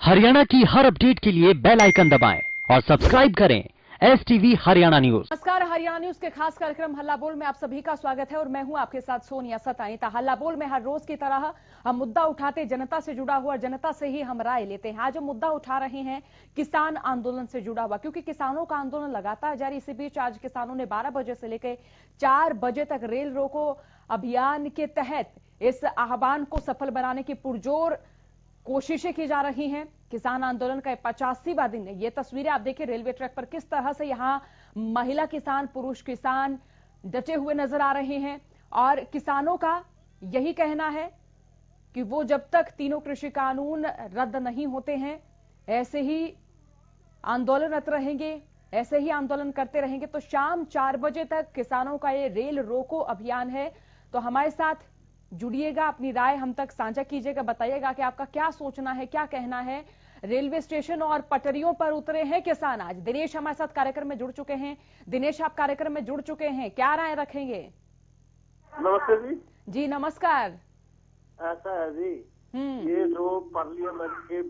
हरियाणा की हर अपडेट के लिए बेल आइकन दबाएं और सब्सक्राइब करें STV हरियाणा न्यूज। नमस्कार, हरियाणा न्यूज के खास कार्यक्रम हल्ला बोल में आप सभी का स्वागत है और मैं हूं आपके साथ सोनिया सतानीता। हल्ला बोल में हर रोज की तरह हम मुद्दा उठाते, जनता से जुड़ा हुआ, जनता से ही हम राय लेते हैं। आज हम मुद्दा उठा रहे हैं किसान आंदोलन से जुड़ा हुआ, क्योंकि किसानों का आंदोलन लगातार जारी। इसी बीच आज किसानों ने 12 बजे से लेकर 4 बजे तक रेल रोको अभियान के तहत इस आह्वान को सफल बनाने की पुरजोर कोशिशें की जा रही हैं। किसान आंदोलन का 85वां दिन है। ये तस्वीरें आप देखिए रेलवे ट्रैक पर किस तरह से यहां महिला किसान, पुरुष किसान डटे हुए नजर आ रहे हैं और किसानों का यही कहना है कि वो जब तक तीनों कृषि कानून रद्द नहीं होते हैं ऐसे ही आंदोलनरत रहेंगे, ऐसे ही आंदोलन करते रहेंगे। तो शाम 4 बजे तक किसानों का ये रेल रोको अभियान है। तो हमारे साथ जुड़िएगा, अपनी राय हम तक साझा कीजिएगा, बताइएगा कि आपका क्या सोचना है, क्या कहना है। रेलवे स्टेशन और पटरियों पर उतरे हैं किसान आज। दिनेश हमारे साथ कार्यक्रम में जुड़ चुके हैं। दिनेश, आप कार्यक्रम में जुड़ चुके हैं, क्या राय रखेंगे? नमस्ते जी। जी नमस्कार। ऐसा है जी, ये जो पार्लियामेंट के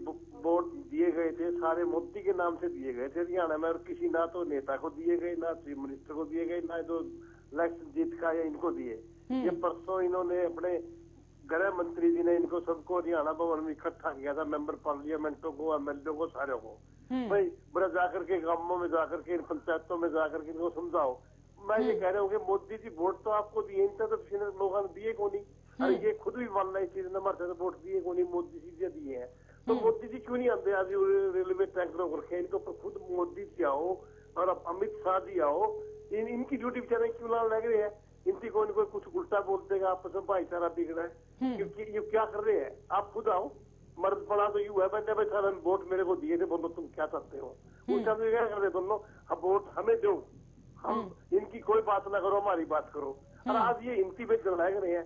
वोट दिए गए थे सारे मोदी के नाम से दिए गए थे हरियाणा में, और किसी ना तो नेता को दिए गए, ना चीफ मिनिस्टर को दिए गए, ना तो इलेक्शन जीत का या इनको दिए। ये परसों इन्होंने अपने गृह मंत्री जी ने इनको सबको हरियाणा भवन में इकट्ठा किया था, मेंबर पार्लियामेंटों को, MLA को, सारे को। भाई बड़ा जाकर के गांवों में जाकर के, पंचायतों में जाकर के इनको समझाओ। मैं ये कह रहा हूँ कि मोदी जी वोट तो आपको दिए नहीं, तो किसी ने लोगों ने दिए को नहीं। अरे ये खुद भी मान रहा है इस चीज ने, हमारे वोट दिए को नहीं, मोदी जी दिए हैं। तो मोदी जी क्यों नहीं आते? आज रेलवे ट्रैक रोक रखे, इनको खुद मोदी जी आओ और अमित शाह जी आओ। इनकी ड्यूटी बेचारे क्यों ना लग रहे हैं? इनकी कोई कुछ उल्टा बोल देगा, आपस में भाईचारा बिगड़ा है। क्योंकि ये क्या कर रहे हैं? आप खुद आओ, मर्द पड़ा तो यू है, मैंने भाई वोट मेरे को दिए थे, बोलो तुम क्या चाहते हो। उनका तो क्या कर रहे दोनों, हम वोट हमें दो, हम इनकी कोई बात ना करो, हमारी बात करो। और आज ये हिंदी पे चलाए रहे हैं,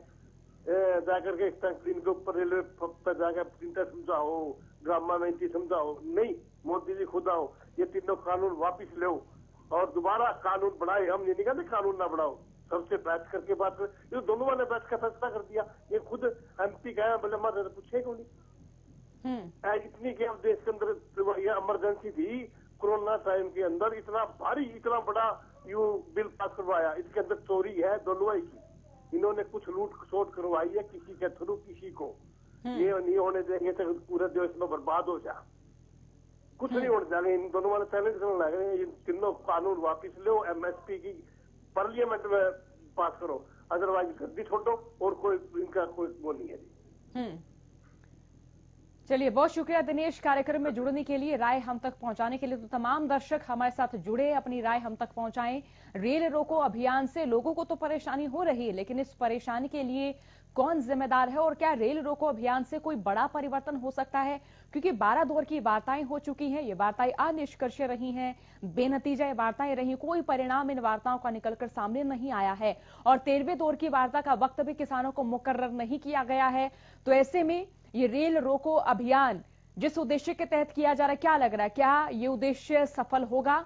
जाकर के इनके ऊपर रेलवे पर जाकर इनका समझाओ, ड्रामा में इनकी समझाओ। नहीं, मोदी जी खुद आओ, ये तीनों कानून वापिस लो और दोबारा कानून बढ़ाए। हम ये नहीं कहते कानून ना बढ़ाओ, सबसे बैठ करके बात कर। ये दोनों वाले बैठ का फैसला कर दिया। ये खुद MP गया, बोले हमारे पूछे क्यों नहीं? इतनी क्या देश के अंदर इमरजेंसी थी कोरोना टाइम के अंदर, इतना भारी, इतना बड़ा यू बिल पास करवाया। इसके अंदर चोरी है दोनों की, इन्होंने कुछ लूट खसोट करवाई है किसी के थ्रू किसी को। ये नहीं होने देंगे तो पूरे देश में बर्बाद हो जाए, कुछ नहीं होने देंगे। इन दोनों वाले चैलेंज करने लग रहे हैं। ये तीनों कानून वापिस लो, MSP की पार्लियामेंट में पास करो, अदरवाइज गद्दी छोड़ो, और कोई इनका कोई वो नहीं है। चलिए, बहुत शुक्रिया दिनेश कार्यक्रम में जुड़ने के लिए, राय हम तक पहुंचाने के लिए। तो तमाम दर्शक हमारे साथ जुड़े, अपनी राय हम तक पहुंचाएं। रेल रोको अभियान से लोगों को तो परेशानी हो रही है, लेकिन इस परेशानी के लिए कौन जिम्मेदार है और क्या रेल रोको अभियान से कोई बड़ा परिवर्तन हो सकता है? क्योंकि 12 दौर की वार्ताएं हो चुकी हैं, ये वार्ताएं अनिष्कर्षीय रही हैं, बेनतीजा ये वार्ताएं रही, कोई परिणाम इन वार्ताओं का निकलकर सामने नहीं आया है और 13वें दौर की वार्ता का वक्त भी किसानों को मुकर्रर नहीं किया गया है। तो ऐसे में ये रेल रोको अभियान जिस उद्देश्य के तहत किया जा रहा है, क्या लग रहा है, क्या ये उद्देश्य सफल होगा?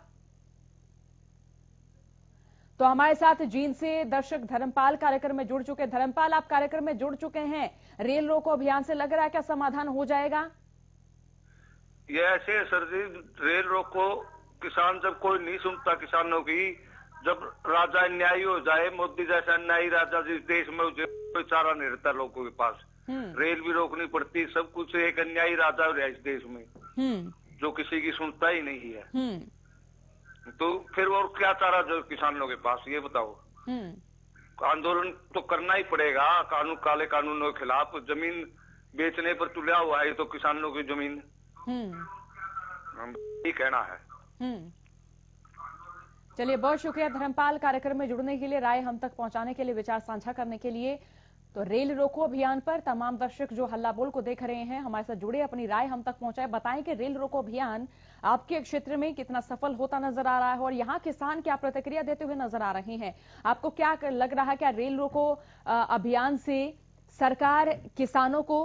तो हमारे साथ जींद से दर्शक धर्मपाल कार्यक्रम में जुड़ चुके हैं। धर्मपाल, आप कार्यक्रम में जुड़ चुके हैं। रेल रोको अभियान से लग रहा है क्या समाधान हो जाएगा? ये ऐसे सर जी, रेल रोको किसान जब कोई नहीं सुनता किसानों की, जब राजा अन्यायी हो जाए, मोदी जैसा अन्यायी राजा जिस देश में कोई चारा नहीं रहता लोगों के पास, रेल भी रोकनी पड़ती, सब कुछ एक अन्यायी राजा हो रहा है इस देश में जो किसी की सुनता ही नहीं है। तो फिर और क्या चारा जो किसानों के पास, ये बताओ। आंदोलन तो करना ही पड़ेगा, कानून, काले कानूनों के खिलाफ। जमीन बेचने पर तुला हुआ है तो किसानों की जमीन, ये कहना है। चलिए, बहुत शुक्रिया धर्मपाल कार्यक्रम में जुड़ने के लिए, राय हम तक पहुंचाने के लिए, विचार साझा करने के लिए। तो रेल रोको अभियान पर तमाम दर्शक जो हल्ला बोल को देख रहे हैं हमारे साथ जुड़े, अपनी राय हम तक पहुंचाए, बताएं कि रेल रोको अभियान आपके क्षेत्र में कितना सफल होता नजर आ रहा है और यहाँ किसान क्या प्रतिक्रिया देते हुए नजर आ रहे हैं। आपको क्या लग रहा है, क्या रेल रोको अभियान से सरकार किसानों को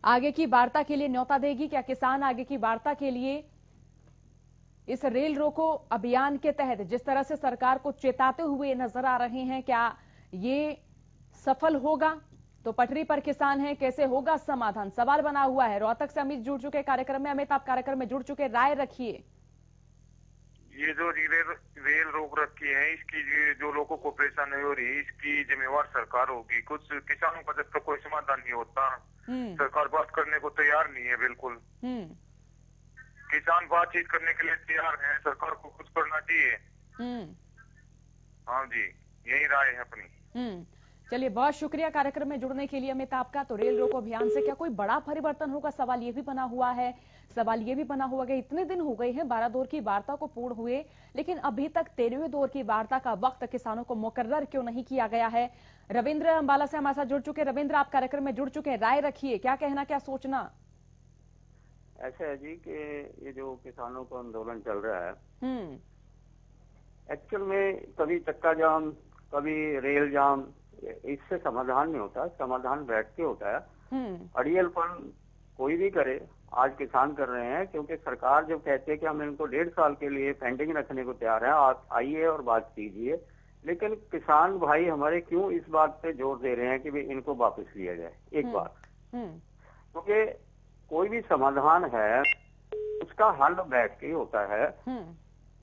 आगे की वार्ता के लिए न्योता देगी? क्या किसान आगे की वार्ता के लिए इस रेल रोको अभियान के तहत जिस तरह से सरकार को चेताते हुए नजर आ रहे हैं, क्या ये सफल होगा? तो पटरी पर किसान हैं, कैसे होगा समाधान, सवाल बना हुआ है। रोहतक से अमित जुड़ चुके कार्यक्रम में। अमित, आप कार्यक्रम में जुड़ चुके, राय रखिए। ये जो रेल रोक रखी है, इसकी जो लोगों को परेशानी हो रही है, इसकी जिम्मेवार सरकार होगी। कुछ किसानों का जब तक कोई समाधान नहीं होता, सरकार बात करने को तैयार नहीं है। बिल्कुल किसान बातचीत करने के लिए तैयार है, सरकार को कुछ करना चाहिए। हाँ जी, यही राय है अपनी। चलिए, बहुत शुक्रिया कार्यक्रम में जुड़ने के लिए अमित आपका। तो रेल रोको अभियान से क्या कोई बड़ा परिवर्तन होगा, सवाल ये भी बना हुआ है। सवाल ये भी बना हुआ है, इतने दिन हो गए हैं 12 दौर की वार्ता को पूर्ण हुए, लेकिन अभी तक 13वें दौर की वार्ता का वक्त किसानों को मुकर्रर क्यों नहीं किया गया है। रविंद्र अंबाला से हमारे साथ जुड़ चुके। रविंद्र, आप कार्यक्रम में जुड़ चुके, राय रखिए, क्या कहना, क्या सोचना। ऐसा है जी कि ये जो किसानों का आंदोलन चल रहा है, एक्चुअल में कभी चक्का जाम, कभी रेल जाम, इससे समाधान नहीं होता। समाधान बैठ के होता है। अड़ियलपन कोई भी करे, आज किसान कर रहे हैं, क्योंकि सरकार जब कहती है कि हम इनको 1.5 साल के लिए पेंडिंग रखने को तैयार हैं, आप आइए और बात कीजिए, लेकिन किसान भाई हमारे क्यों इस बात पे जोर दे रहे हैं कि भाई इनको वापस लिया जाए। एक बात, क्योंकि कोई भी समाधान है उसका हल बैठ के ही होता है।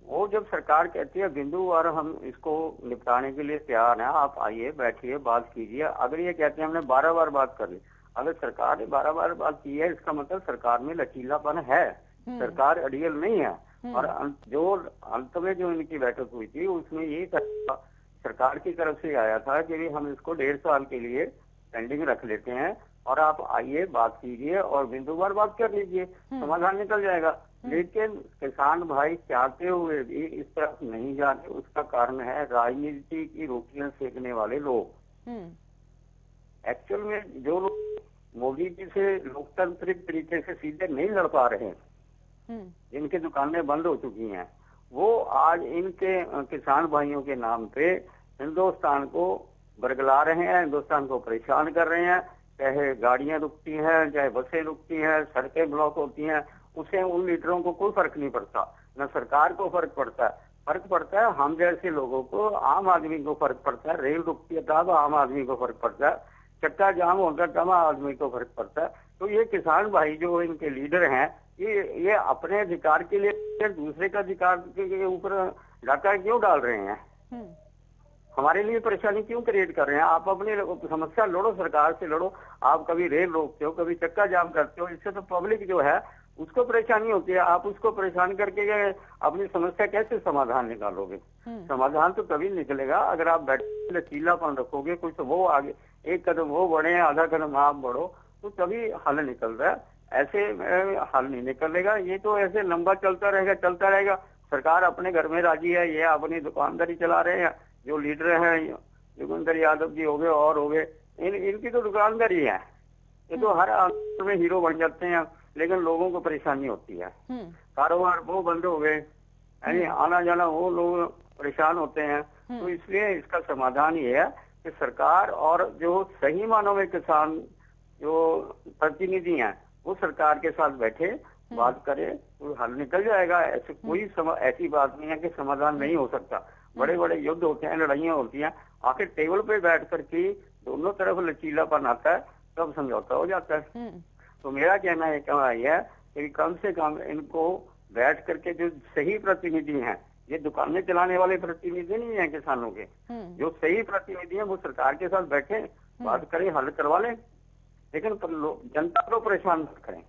वो जब सरकार कहती है बिंदुवार हम इसको निपटाने के लिए तैयार हैं, आप आइए, बैठिए, बात कीजिए। अगर ये कहते हैं हमने 12 बार बात कर ली, अगर सरकार ने 12 बार बात की है, इसका मतलब सरकार में लचीलापन है, सरकार अड़ियल नहीं है। और जो अंत में जो इनकी बैठक हुई थी उसमें ये सरकार की तरफ से आया था कि हम इसको 1.5 साल के लिए पेंडिंग रख लेते हैं और आप आइए, बात कीजिए और बिंदुवार बात कर लीजिए, समाधान निकल जाएगा। लेकिन किसान भाई चाहते हुए भी इस तरफ नहीं जाते। उसका कारण है राजनीति की रोटियां सेकने वाले लोग। एक्चुअल में जो लोग मोदी जी से लोकतांत्रिक तरीके से सीधे नहीं लड़ पा रहे हैं, जिनकी दुकानें बंद हो चुकी हैं, वो आज इनके किसान भाइयों के नाम पे हिंदुस्तान को बरगला रहे हैं, हिंदुस्तान को परेशान कर रहे हैं। चाहे गाड़ियां रुकती हैं, चाहे बसें रुकती हैं, सड़कें ब्लॉक होती हैं, उससे उन लीडरों को कोई फर्क नहीं पड़ता, न सरकार को फर्क पड़ता है। फर्क पड़ता है हम जैसे लोगों को, आम आदमी को फर्क पड़ता है। रेल रुकती है तब आम आदमी को फर्क पड़ता है, चक्का जाम होता है तब आदमी को फर्क पड़ता है। तो ये किसान भाई जो इनके लीडर हैं, ये अपने अधिकार के लिए दूसरे का अधिकार के ऊपर डाका क्यों डाल रहे हैं? हमारे लिए परेशानी क्यों क्रिएट कर रहे हैं? आप अपनी समस्या लड़ो, सरकार से लड़ो। आप कभी रेल रोकते हो, कभी चक्का जाम करते हो, इससे तो पब्लिक जो है उसको परेशानी होती है। आप उसको परेशान करके अपनी समस्या कैसे समाधान निकालोगे? समाधान तो तभी निकलेगा अगर आप बैठे लचीलापन रखोगे, कुछ वो आगे एक कदम वो बढ़े, आधा कदम आप बढ़ो, तो तभी हल निकल रहा है। ऐसे हल नहीं निकलेगा। ये तो ऐसे लंबा चलता रहेगा। सरकार अपने घर में राजी है, ये अपनी दुकानदारी चला रहे हैं। जो लीडर हैं, योगेंद्र यादव जी हो गए और हो गए, इनकी तो दुकानदारी है। ये तो हर आंदोलन में हीरो बन जाते हैं, लेकिन लोगों को परेशानी होती है। कारोबार वो बंद हो गए, यानी आना जाना वो लोग परेशान होते हैं। तो इसलिए इसका समाधान ये है कि सरकार और जो सही मानों में किसान जो प्रतिनिधि हैं वो सरकार के साथ बैठे, बात करे, तो हल निकल जाएगा। ऐसे कोई ऐसी बात नहीं है कि समाधान नहीं हो सकता। बड़े बड़े युद्ध होते हैं, लड़ाइयाँ होती हैं, आखिर टेबल पे बैठ करके दोनों तरफ लचीलापन आता है, तब समझौता हो जाता है। तो मेरा कहना है कि कम से कम इनको बैठ करके जो सही प्रतिनिधि हैं, ये दुकानें चलाने वाले प्रतिनिधि नहीं है किसानों के, जो सही प्रतिनिधि हैं वो सरकार के साथ बैठे, बात करें, हल करवा लें, लेकिन जनता को परेशान मत करें।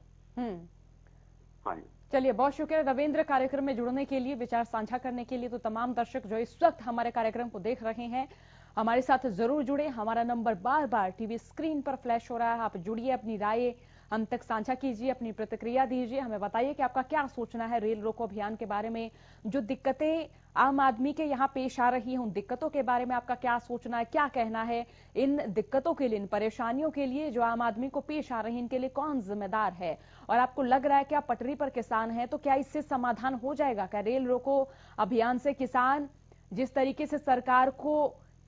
हाँ जी, चलिए, बहुत शुक्रिया रविंद्र कार्यक्रम में जुड़ने के लिए, विचार साझा करने के लिए। तो तमाम दर्शक जो इस वक्त हमारे कार्यक्रम को देख रहे हैं, हमारे साथ जरूर जुड़े। हमारा नंबर बार बार टीवी स्क्रीन पर फ्लैश हो रहा है। आप जुड़िए, अपनी राय हम तक साझा कीजिए, अपनी प्रतिक्रिया दीजिए, हमें बताइए कि आपका क्या सोचना है रेल रोको अभियान के बारे में। जो दिक्कतें आम आदमी के यहाँ पेश आ रही हैं, उन दिक्कतों के बारे में आपका क्या सोचना है, क्या कहना है? इन दिक्कतों के लिए, इन परेशानियों के लिए जो आम आदमी को पेश आ रही है, इनके लिए कौन जिम्मेदार है? और आपको लग रहा है कि आप पटरी पर किसान हैं, तो क्या इससे समाधान हो जाएगा? क्या रेल रोको अभियान से किसान जिस तरीके से सरकार को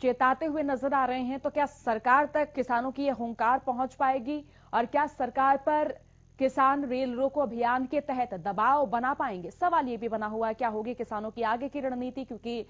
चेताते हुए नजर आ रहे हैं, तो क्या सरकार तक किसानों की यह हुंकार पहुंच पाएगी? और क्या सरकार पर किसान रेल रोको अभियान के तहत दबाव बना पाएंगे? सवाल ये भी बना हुआ है, क्या होगी किसानों की आगे की रणनीति? क्योंकि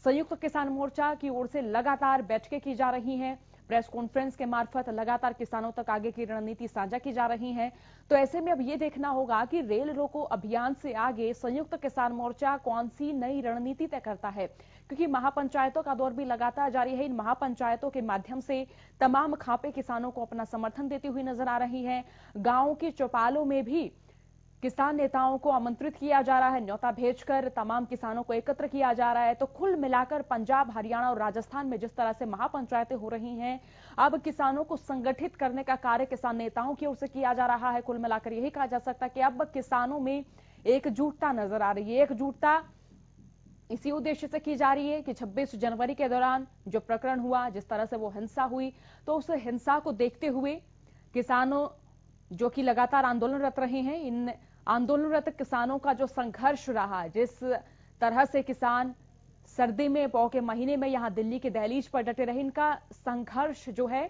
संयुक्त किसान मोर्चा की ओर से लगातार बैठकें की जा रही हैं, प्रेस कॉन्फ्रेंस के मार्फत लगातार किसानों तक आगे की रणनीति साझा की जा रही है। तो ऐसे में अब ये देखना होगा कि रेल रोको अभियान से आगे संयुक्त किसान मोर्चा कौन सी नई रणनीति तय करता है, क्योंकि महापंचायतों का दौर भी लगातार जारी है। इन महापंचायतों के माध्यम से तमाम खापे किसानों को अपना समर्थन देती हुई नजर आ रही है। गांव की चौपालों में भी किसान नेताओं को आमंत्रित किया जा रहा है, न्योता भेजकर तमाम किसानों को एकत्र किया जा रहा है। तो कुल मिलाकर पंजाब, हरियाणा और राजस्थान में जिस तरह से महापंचायतें हो रही हैं, अब किसानों को संगठित करने का कार्य किसान नेताओं की ओर से किया जा रहा है। कुल मिलाकर यही कहा जा सकता है कि अब किसानों में एकजुटता नजर आ रही है। एकजुटता इसी उद्देश्य से की जा रही है कि 26 जनवरी के दौरान जो प्रकरण हुआ, जिस तरह से वो हिंसा हुई, तो उस हिंसा को देखते हुए किसानों जो कि लगातार आंदोलनरत रहे हैं, इन आंदोलनरत किसानों का जो संघर्ष रहा, जिस तरह से किसान सर्दी में पौ के महीने में यहां दिल्ली के दहलीज पर डटे रहे, इनका संघर्ष जो है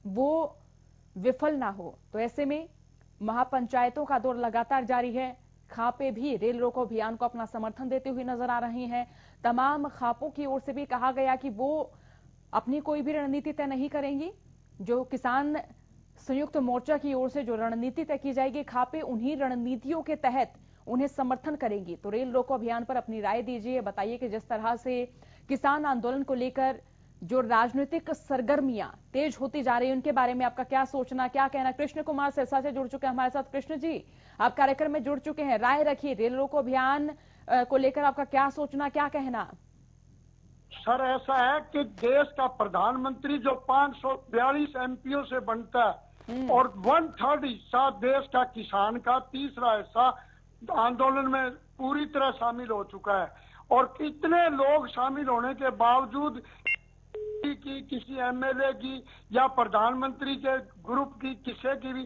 वो विफल ना हो। तो ऐसे में महापंचायतों का दौर लगातार जारी है। खापे भी रेल रोको अभियान को अपना समर्थन देते हुए नजर आ रही हैं। तमाम खापों की ओर से भी कहा गया कि वो अपनी कोई भी रणनीति तय नहीं करेंगी। जो किसान संयुक्त मोर्चा की ओर से जो रणनीति तय की जाएगी, खापे उन्हीं रणनीतियों के तहत उन्हें समर्थन करेंगी। तो रेल रोको अभियान पर अपनी राय दीजिए, बताइए कि जिस तरह से किसान आंदोलन को लेकर जो राजनीतिक सरगर्मियां तेज होती जा रही है, उनके बारे में आपका क्या सोचना, क्या कहना। कृष्ण कुमार सिरसा से जुड़ चुके हैं हमारे साथ। कृष्ण जी, आप कार्यक्रम में जुड़ चुके हैं, राय रखिए, रेल रोको अभियान को लेकर आपका क्या सोचना, क्या कहना। सर, ऐसा है कि देश का प्रधानमंत्री जो 542 एमपीओ से बनता है और 1/3 हिस्सा देश का किसान का, तीसरा हिस्सा आंदोलन में पूरी तरह शामिल हो चुका है। और इतने लोग शामिल होने के बावजूद की किसी एमएलए की या प्रधानमंत्री के ग्रुप की, किसी की भी,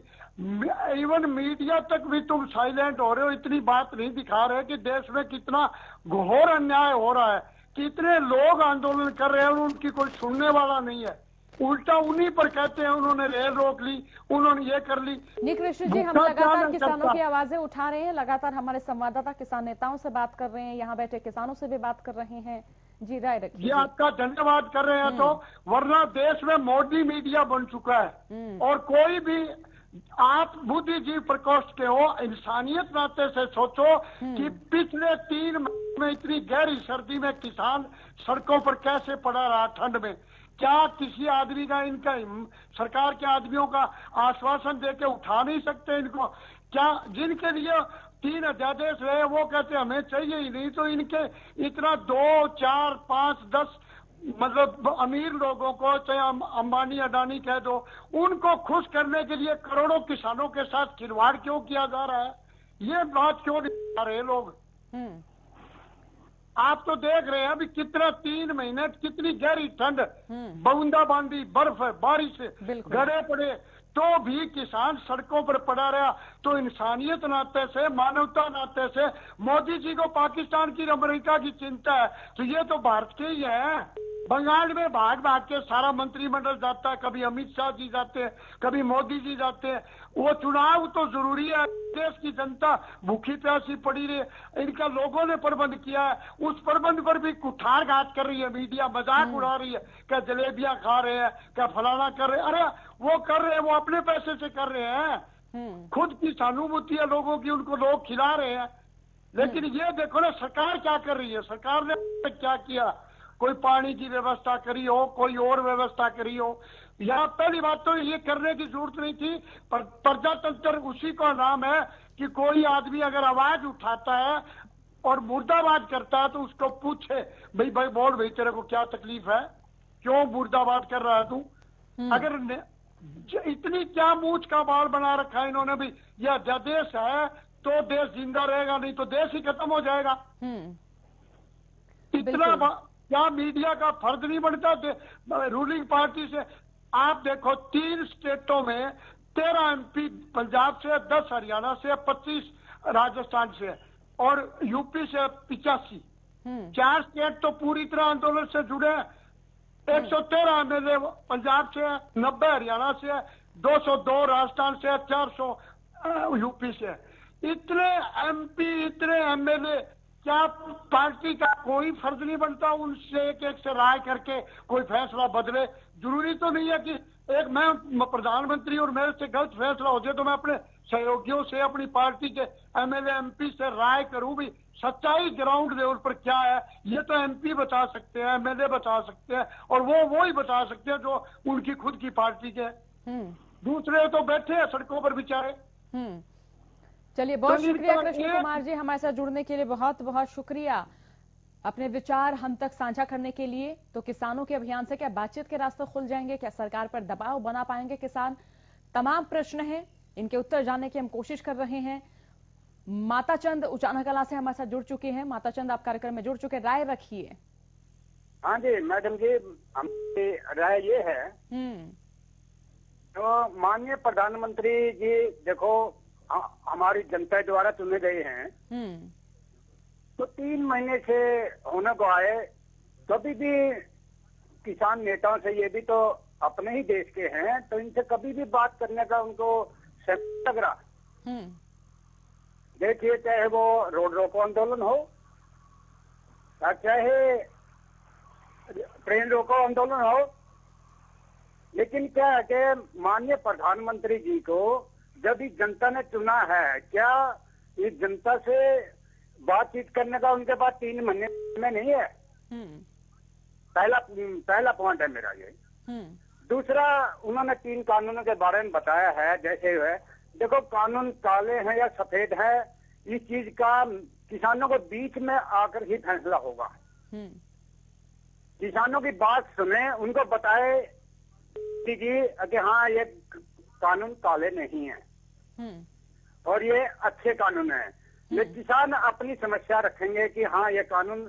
इवन मीडिया तक भी तुम साइलेंट हो रहे हो, इतनी बात नहीं दिखा रहे कि देश में कितना घोर अन्याय हो रहा है, कितने लोग आंदोलन कर रहे हैं और उनकी कोई सुनने वाला नहीं है। उल्टा उन्हीं पर कहते हैं उन्होंने रेल रोक ली, उन्होंने ये कर ली। नहीं कृष्ण जी, हम लगातार किसानों की आवाजें उठा रहे हैं, लगातार हमारे संवाददाता किसान नेताओं से बात कर रहे हैं, यहाँ बैठे किसानों से भी बात कर रहे हैं। जी, राय रखिए। ये आपका धन्यवाद कर रहे हैं। तो वरना देश में मोदी मीडिया बन चुका है और कोई भी आप बुद्धिजीवी प्रकोष्ठ के हो, इंसानियत नाते से सोचो कि पिछले 3 महीने में इतनी गहरी सर्दी में किसान सड़कों पर कैसे पड़ा रहा ठंड में। क्या किसी आदमी का, इनका सरकार के आदमियों का आश्वासन देके उठा नहीं सकते इनको? क्या जिनके लिए 3 अध्यादेश रहे वो कहते हमें चाहिए ही नहीं, तो इनके इतना 2, 4, 5, 10 मतलब अमीर लोगों को, चाहे अंबानी अडानी कह दो, उनको खुश करने के लिए करोड़ों किसानों के साथ खिलवाड़ क्यों किया जा रहा है? ये बात क्यों नहीं कर रहे लोग? आप तो देख रहे हैं अभी कितना 3 महीने कितनी गहरी ठंड, बूंदाबांदी, बर्फ, बारिश, गड़े पड़े, तो भी किसान सड़कों पर पड़ा रहा। तो इंसानियत नाते से, मानवता नाते से मोदी जी को पाकिस्तान की, अमेरिका की चिंता है, तो ये तो भारत के ही है। बंगाल में भाग भाग के सारा मंत्रिमंडल जाता है, कभी अमित शाह जी जाते हैं, कभी मोदी जी जाते हैं। वो चुनाव तो जरूरी है, देश की जनता भूखी प्यासी पड़ी रही, इनका लोगों ने प्रबंध किया है, उस प्रबंध पर भी कुठारघात कर रही है मीडिया, मजाक उड़ा रही है, क्या जलेबियां खा रहे हैं, क्या फलाना कर रहे हैं। अरे वो कर रहे हैं, वो अपने पैसे से कर रहे हैं, खुद की सहानुभूति है लोगों की, उनको लोग खिला रहे हैं। लेकिन ये देखो ना सरकार क्या कर रही है, सरकार ने क्या किया, कोई पानी की व्यवस्था करी हो, कोई और व्यवस्था करी हो। यहाँ पहली बात तो ये करने की जरूरत नहीं थी, पर प्रजातंत्र उसी का नाम है कि कोई आदमी अगर आवाज उठाता है और मुर्दाबाद करता है तो उसको पूछे, भाई बोल भाई तेरे को क्या तकलीफ है, क्यों मुर्दाबाद कर रहा है तू? अगर इतनी क्या मूछ का बाल बना रखा है इन्होंने भी, यह अध्यादेश है तो देश जिंदा रहेगा, नहीं तो देश ही खत्म हो जाएगा। इतना क्या मीडिया का फर्ज नहीं बनता रूलिंग पार्टी से? आप देखो 3 स्टेटों में 13 एमपी पंजाब से, 10 हरियाणा से, 25 राजस्थान से और यूपी से 85। 4 स्टेट तो पूरी तरह आंदोलन से जुड़े हैं। 113 एमएलए पंजाब से, 90 हरियाणा से, 202 राजस्थान से, 400 यूपी से। इतने एमपी, इतने एमएलए क्या पार्टी का कोई फर्ज नहीं बनता उनसे एक एक से राय करके कोई फैसला बदले? जरूरी तो नहीं है कि एक मैं प्रधानमंत्री और मेरे से गलत फैसला हो जाए तो मैं अपने सहयोगियों से, अपनी पार्टी के एमएलए एमपी से राय करूं भी सच्चाई ग्राउंड लेवल पर क्या है। ये तो एमपी बता सकते हैं, एमएलए बता सकते हैं, और वो ही बता सकते हैं जो उनकी खुद की पार्टी के। दूसरे तो बैठे हैं सड़कों पर बेचारे। चलिए, बहुत शुक्रिया कृष्ण कुमार जी, हमारे साथ जुड़ने के लिए बहुत बहुत शुक्रिया। अपने विचार हम तक साझा करने के लिए। तो किसानों के अभियान से क्या बातचीत के रास्ते खुल जाएंगे? क्या सरकार पर दबाव बना पाएंगे किसान? तमाम प्रश्न हैं, इनके उत्तर जानने की हम कोशिश कर रहे हैं। माता चंद उचाना कला से हमारे साथ जुड़ चुके हैं। माता चंद, आप कार्यक्रम में जुड़ चुके, राय रखिए। हाँ जी मैडम जी, हमारी राय ये है तो माननीय प्रधानमंत्री जी देखो हमारी जनता द्वारा चुने गए हैं, तो 3 महीने से होने को आए। कभी भी किसान नेताओं से, ये भी तो अपने ही देश के हैं, तो इनसे कभी भी बात करने का उनको समय लग रहा। देखिए, चाहे वो रोड रोको आंदोलन हो, चाहे ट्रेन रोको आंदोलन हो, लेकिन क्या है कि माननीय प्रधानमंत्री जी को जब इस जनता ने चुना है, क्या इस जनता से बातचीत करने का उनके पास 3 महीने में नहीं है? पहला पॉइंट है मेरा ये। दूसरा, उन्होंने 3 कानूनों के बारे में बताया है। जैसे है, देखो कानून काले हैं या सफेद है, इस चीज का किसानों को बीच में आकर ही फैसला होगा। किसानों की बात सुने, उनको बताए कि हाँ ये कानून काले नहीं है और ये अच्छे कानून है। ये किसान अपनी समस्या रखेंगे कि हाँ ये कानून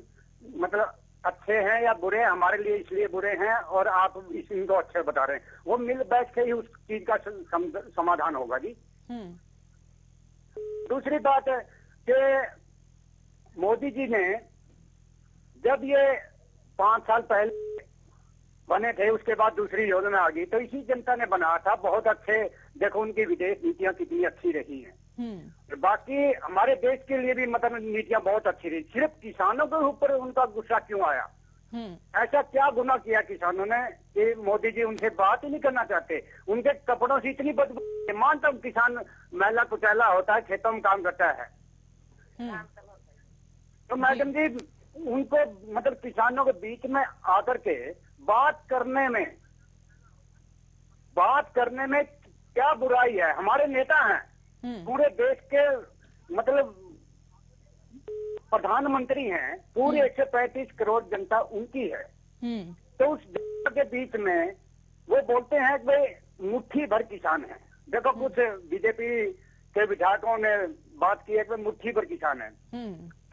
मतलब अच्छे हैं या बुरे, हमारे लिए इसलिए बुरे हैं और आप इनको अच्छे बता रहे हैं। वो मिल बैठ के ही उस चीज का समाधान होगा जी। दूसरी बात है कि मोदी जी ने जब ये 5 साल पहले बने थे, उसके बाद दूसरी योजना आ गई, तो इसी जनता ने बनाया था। बहुत अच्छे, देखो उनकी विदेश नीतियां कितनी अच्छी रही हैं। बाकी हमारे देश के लिए भी मतलब नीतियां बहुत अच्छी रही। सिर्फ किसानों के ऊपर उनका गुस्सा क्यों आया? ऐसा क्या गुनाह किया किसानों ने कि मोदी जी उनसे बात ही नहीं करना चाहते? उनके कपड़ों से इतनी बदबू, मानता हूँ किसान मैला कुचैला होता है, खेतों में काम करता है, तो मैडम जी उनको मतलब किसानों के बीच में आकर के बात करने में क्या बुराई है? हमारे नेता हैं, पूरे देश के मतलब प्रधानमंत्री हैं, पूरे 135 करोड़ जनता उनकी है। तो उस जनता के बीच में वो बोलते हैं कि भाई मुट्ठी भर किसान है। देखो कुछ बीजेपी के विधायकों ने बात की है कि मुट्ठी भर किसान है।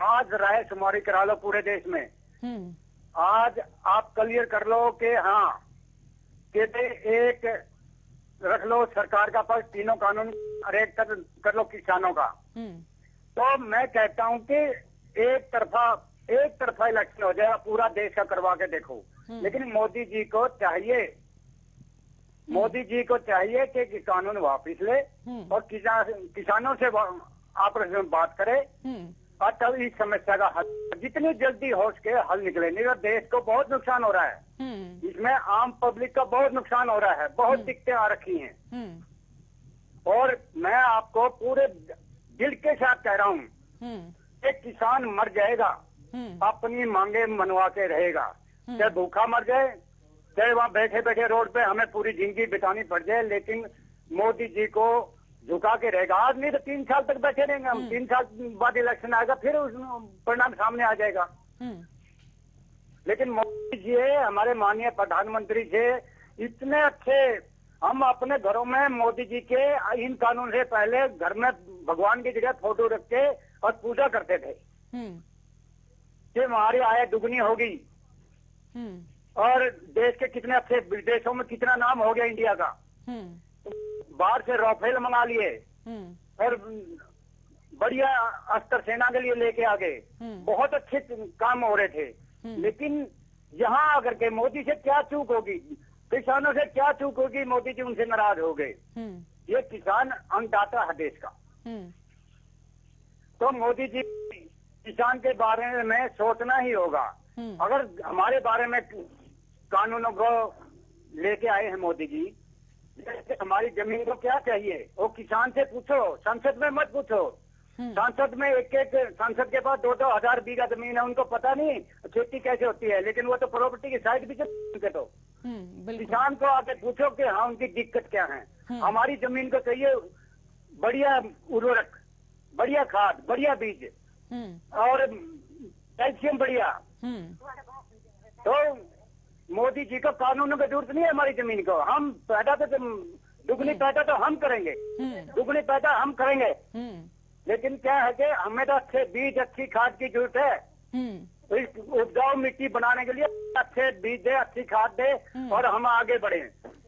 आज राय शुमारी करा लो पूरे देश में, आज आप क्लियर कर लो कि हाँ कि एक रख लो सरकार का पास, तीनों कानून रेट कर लो किसानों का। तो मैं कहता हूं कि एक तरफा इलेक्शन हो जाएगा, पूरा देश का करवा के देखो। लेकिन मोदी जी को चाहिए कि कानून वापिस ले और किसानों से आपस में बात करे और तब इस समस्या का हल जितनी जल्दी हो सके हल निकले। नहीं तो देश को बहुत नुकसान हो रहा है, इसमें आम पब्लिक का बहुत नुकसान हो रहा है, बहुत दिक्कतें आ रखी हैं। और मैं आपको पूरे दिल के साथ कह रहा हूँ कि किसान मर जाएगा, अपनी मांगे मनवा के रहेगा, चाहे भूखा मर जाए, चाहे वहां बैठे बैठे रोड पे हमें पूरी जिंदगी बितानी पड़ जाए, लेकिन मोदी जी को झुका के रहेगा। आज नहीं तो 3 साल तक बैठे रहेंगे हम, 3 साल बाद इलेक्शन आएगा, फिर उस परिणाम सामने आ जाएगा। लेकिन मोदी जी हमारे माननीय प्रधानमंत्री जी इतने अच्छे, हम अपने घरों में मोदी जी के इन कानून से पहले घर में भगवान की जगह फोटो रख के और पूजा करते थे कि हमारी आय दुगनी होगी। और देश के कितने अच्छे, विदेशों में कितना नाम हो गया इंडिया का। बाहर से राफेल मंगा लिए और बढ़िया अस्त्र सेना के लिए लेके आ गए, बहुत अच्छे काम हो रहे थे। लेकिन यहाँ आकर के मोदी से क्या चूक होगी, किसानों से क्या चूक होगी, मोदी जी उनसे नाराज हो गए। ये किसान अन्नदाता है देश का। तो मोदी जी किसान के बारे में सोचना ही होगा। अगर हमारे बारे में कानूनों को लेके आए हैं मोदी जी, जैसे हमारी जमीन को क्या चाहिए वो किसान से पूछो, संसद में मत पूछो। सांसद में एक सांसद के पास 2-2 हजार बीघा जमीन है, उनको पता नहीं खेती कैसे होती है, लेकिन वो तो प्रॉपर्टी की साइड भी चलते। तो किसान को आके पूछो कि हाँ उनकी दिक्कत क्या है। हमारी जमीन को चाहिए बढ़िया उर्वरक, बढ़िया खाद, बढ़िया बीज और कैल्शियम बढ़िया। तो मोदी जी को कानूनों की जरूरत नहीं है हमारी जमीन को। हम पैदा तो दुगनी पैदा तो हम करेंगे, दुगनी पैदा हम करेंगे, लेकिन क्या है कि हमें तो अच्छे बीज, अच्छी खाद की जरूरत है। इस उपजाऊ मिट्टी बनाने के लिए अच्छे बीज दे, अच्छी खाद दे और हम आगे बढ़े।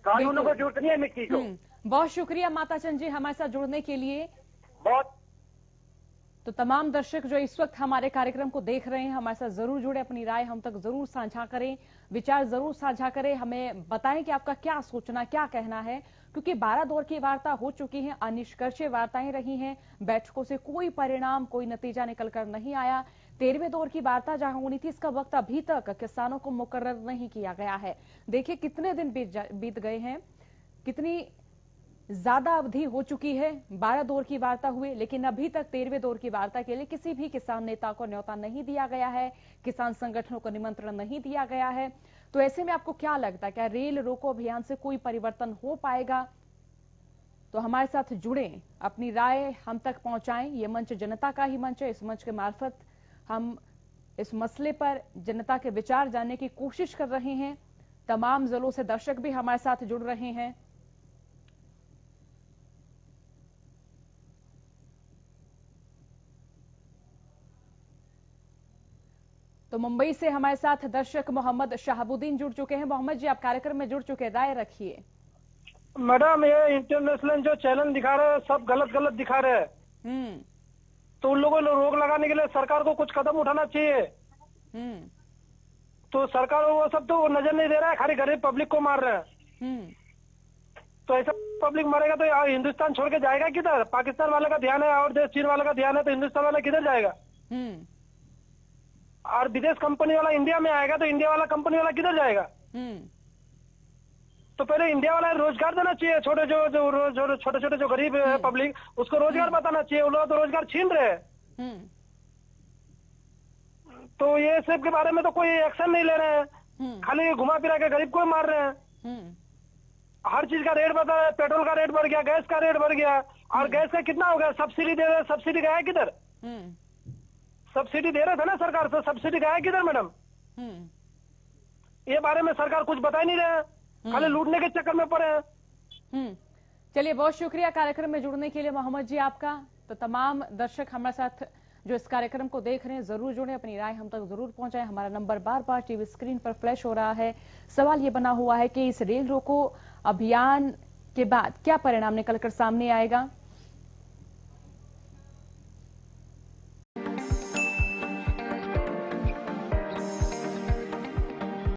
कानूनों को जरूरत नहीं है मिट्टी को। बहुत शुक्रिया माताचंद जी हमारे साथ जुड़ने के लिए। बहुत तो तमाम दर्शक जो इस वक्त हमारे कार्यक्रम को देख रहे हैं, हमारे साथ जरूर जुड़े, अपनी राय हम तक जरूर साझा करें, विचार जरूर साझा करें, हमें बताएं कि आपका क्या सोचना, क्या कहना है। क्योंकि 12 दौर की वार्ता हो चुकी है, अनिष्कर्षीय वार्ताएं रही हैं, बैठकों से कोई परिणाम, कोई नतीजा निकलकर नहीं आया। 13वें दौर की वार्ता जहां होनी थी, इसका वक्त अभी तक किसानों को मुकर्रर नहीं किया गया है। देखिए कितने दिन बीत गए हैं, कितनी ज्यादा अवधि हो चुकी है। 12 दौर की वार्ता हुए, लेकिन अभी तक 13वें दौर की वार्ता के लिए किसी भी किसान नेता को न्योता नहीं दिया गया है, किसान संगठनों को निमंत्रण नहीं दिया गया है। तो ऐसे में आपको क्या लगता है, क्या रेल रोको अभियान से कोई परिवर्तन हो पाएगा? तो हमारे साथ जुड़ें, अपनी राय हम तक पहुंचाएं। ये मंच जनता का ही मंच है। इस मंच के मार्फत हम इस मसले पर जनता के विचार जानने की कोशिश कर रहे हैं। तमाम जिलों से दर्शक भी हमारे साथ जुड़ रहे हैं। तो मुंबई से हमारे साथ दर्शक मोहम्मद शहाबुद्दीन जुड़ चुके हैं। मोहम्मद जी, आप कार्यक्रम में जुड़ चुके, राय रखिए। मैडम, ये इंटरनेशनल जो चैनल दिखा रहे हैं सब गलत दिखा रहे हैं। तो उन लोगों को रोक लगाने के लिए सरकार को कुछ कदम उठाना चाहिए। तो सरकार वो सब तो नजर नहीं दे रहा है, खाली गरीब पब्लिक को मार रहे हैं। तो ऐसा पब्लिक मरेगा तो हिंदुस्तान छोड़ के जाएगा किधर? पाकिस्तान वाले का ध्यान है और देश चीन वाले का ध्यान है, तो हिंदुस्तान वाला किधर जाएगा? और विदेश कंपनी वाला इंडिया में आएगा तो इंडिया वाला कंपनी वाला किधर जाएगा? तो पहले इंडिया वाला रोजगार देना चाहिए। छोटे छोटे जो गरीब है पब्लिक, उसको रोजगार बताना चाहिए। वो लोग तो रोजगार छीन रहे हैं। तो ये सब के बारे में तो कोई एक्शन नहीं ले रहे हैं, खाली घुमा फिरा के गरीब को मार रहे हैं। हर चीज का रेट बढ़ा है, पेट्रोल का रेट बढ़ गया, गैस का रेट बढ़ गया। और गैस का कितना हो गया? सब्सिडी दे रहे, सब्सिडी गया किधर? सब्सिडी दे रहे थे ना सरकार, से सब्सिडी गया किधर मैडम? ये बारे में सरकार कुछ बता ही नहीं रहे, खाली लूटने के चक्कर में पड़े हैं। चलिए, बहुत शुक्रिया कार्यक्रम में जुड़ने के लिए मोहम्मद जी आपका। तो तमाम दर्शक हमारे साथ जो इस कार्यक्रम को देख रहे हैं जरूर जुड़े, अपनी राय हम तक जरूर पहुंचाएं। हमारा नंबर बार टीवी स्क्रीन पर फ्लैश हो रहा है। सवाल ये बना हुआ है कि इस रेल रोको अभियान के बाद क्या परिणाम निकलकर सामने आएगा।